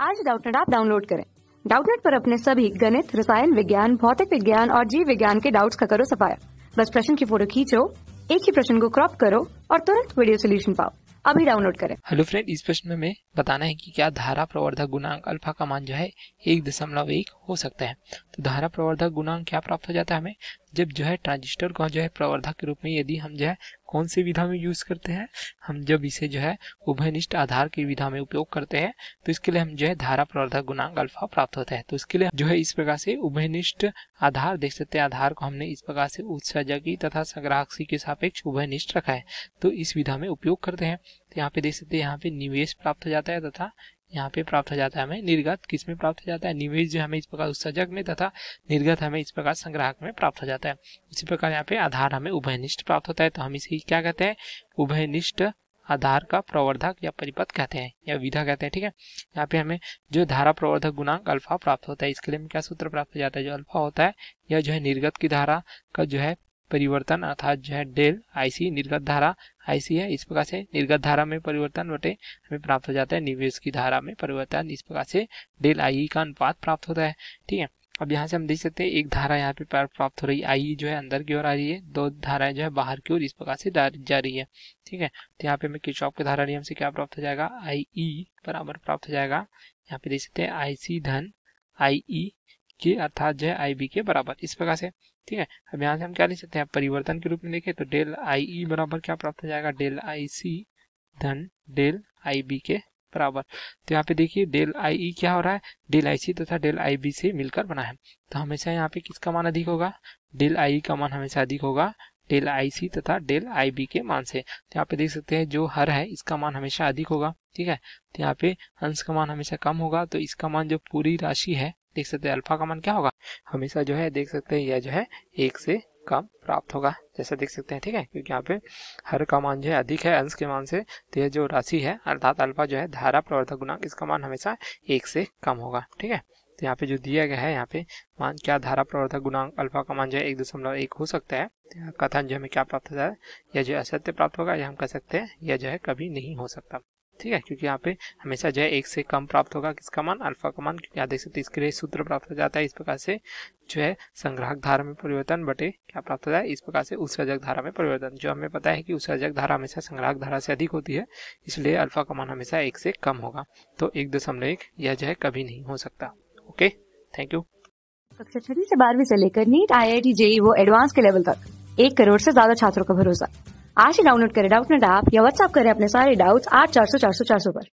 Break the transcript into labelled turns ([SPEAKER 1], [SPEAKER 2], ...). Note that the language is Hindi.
[SPEAKER 1] आज डाउटनेट ऐप डाउनलोड करें। डाउटनेट पर अपने सभी गणित, रसायन विज्ञान, भौतिक विज्ञान और जीव विज्ञान के डाउट्स का करो सफाया। बस प्रश्न की फोटो खींचो, एक ही प्रश्न को क्रॉप करो और तुरंत वीडियो सोल्यूशन पाओ। अभी डाउनलोड करें।
[SPEAKER 2] हेलो फ्रेंड, इस प्रश्न में हमें बताना है कि क्या धारा प्रवर्धक गुणांक अल्फा का मान जो है 1.1 हो सकता है। तो धारा प्रवर्धक गुणांक क्या प्राप्त हो जाता है हमें, जब जो है ट्रांजिस्टर को जो है प्रवर्धक के रूप में यदि हम जो है कौन सी विधा में यूज करते हैं, हम जब इसे जो है उभयनिष्ठ आधार की विधा में उपयोग करते हैं तो इसके लिए हम जो है धारा प्रवर्धक गुणांक अल्फा प्राप्त होता है। तो इसके लिए जो है इस प्रकार से उभयनिष्ठ आधार देख सकते हैं, आधार को हमने इस प्रकार से उत्सर्जकी तथा संग्राहक के सापेक्ष उभयनिष्ठ रखा है, तो इस विधा में उपयोग करते हैं। तो यहाँ पे देख सकते हैं, यहाँ पे निवेश प्राप्त हो जाता है तथा यहाँ पे प्राप्त हो जाता है हमें निर्गत। किस में प्राप्त हो जाता है? निवेश जो हमें इस प्रकार उत्सर्जक में तथा निर्गत हमें इस प्रकार संग्राहक में प्राप्त हो जाता है। इसी प्रकार यहाँ पे आधार हमें उभयनिष्ठ प्राप्त होता है, तो हम इसे क्या कहते हैं? उभयनिष्ठ आधार का प्रवर्धक या परिपथ कहते हैं या विधा कहते हैं। ठीक है, यहाँ पे हमें जो धारा प्रवर्धक गुणांक अल्फा प्राप्त होता है, इसके लिए हमें क्या सूत्र प्राप्त हो जाता है? जो अल्फा होता है यह जो है निर्गत की धारा का जो है परिवर्तन अर्थात जो है डेल आईसी, निर्गत धारा आईसी है, इस प्रकार से निर्गत धारा में परिवर्तन बटे हमें प्राप्त हो जाता है निवेश की धारा में परिवर्तन, इस प्रकार से डेल आई का अनुपात प्राप्त होता है। ठीक है, अब यहाँ से हम देख सकते हैं एक धारा यहाँ पे प्राप्त हो रही है, आई जो है अंदर की ओर आ रही है, दो धाराएं जो है बाहर की ओर इस प्रकार से जा रही है। ठीक है, तो यहाँ पे हमें किरचॉफ के धारा नियम से क्या प्राप्त हो जाएगा? आई ई बराबर प्राप्त हो जाएगा, यहाँ पे देख सकते हैं आई सी धन आई ई के अर्थात जो है आई बी के बराबर, इस प्रकार से। ठीक है, अब यहाँ से हम क्या लिख सकते हैं? परिवर्तन के रूप में देखें तो डेल आई ई बराबर क्या प्राप्त हो जाएगा? डेल आई सी धन डेल आई बी के बराबर। तो यहाँ पे देखिए डेल आई ई क्या हो रहा है? डेल आई सी तथा डेल आई बी से मिलकर बना है, तो हमेशा यहाँ पे किसका मान अधिक होगा? डेल आई का मान हमेशा अधिक होगा डेल आई सी तथा डेल आई बी के मान से। तो यहाँ पे देख सकते हैं जो हर है इसका मान हमेशा अधिक होगा। ठीक है, तो यहाँ पे अंश का मान हमेशा कम होगा, तो इसका मान जो पूरी राशि है देख सकते हैं अल्फा का मान क्या होगा? हमेशा जो है देख सकते हैं यह जो है 1 से कम प्राप्त होगा, जैसा देख सकते हैं। ठीक है, क्योंकि यहाँ पे हर का मान जो है अधिक है अंश के मान से, तो यह जो राशि है अर्थात अल्फा जो है धारा प्रवर्धक गुणांक, इसका मान हमेशा 1 से कम होगा। ठीक है, तो यहाँ पे जो दिया गया है यहाँ पे मान क्या धारा प्रवर्धक गुणांक अल्फा का मान जो है 1.1 हो सकता है। कथन जो हमें क्या प्राप्त होता है? यह जो असत्य प्राप्त होगा, यह हम कह सकते हैं यह जो है कभी नहीं हो सकता। ठीक है, क्योंकि यहाँ पे हमेशा जो है 1 से कम प्राप्त होगा किसका मान? अल्फा का मान। क्योंकि यहाँ देख सकते हैं इसके लिए सूत्र प्राप्त हो जाता है इस प्रकार से, जो है संग्राहक धारा में परिवर्तन बटे क्या प्राप्त होता है? इस प्रकार से उत्सर्जक धारा में परिवर्तन। जो हमें पता है कि उत्सर्जक धारा हमेशा संग्राहक धारा से अधिक होती है, इसलिए अल्फा का मान हमेशा 1 से कम होगा, तो 1.1 यह जो है कभी नहीं हो सकता। Okay, thank you.
[SPEAKER 1] कक्षा 6 से 12वीं से लेकर नीट, IIT, JEE वो एडवांस के लेवल तक 1 करोड़ से ज्यादा छात्रों का भरोसा। आज ही डाउनलोड करें डाउटनेट ऐप या व्हाट्सएप करें अपने सारे डाउट्स 8400 400 400 पर।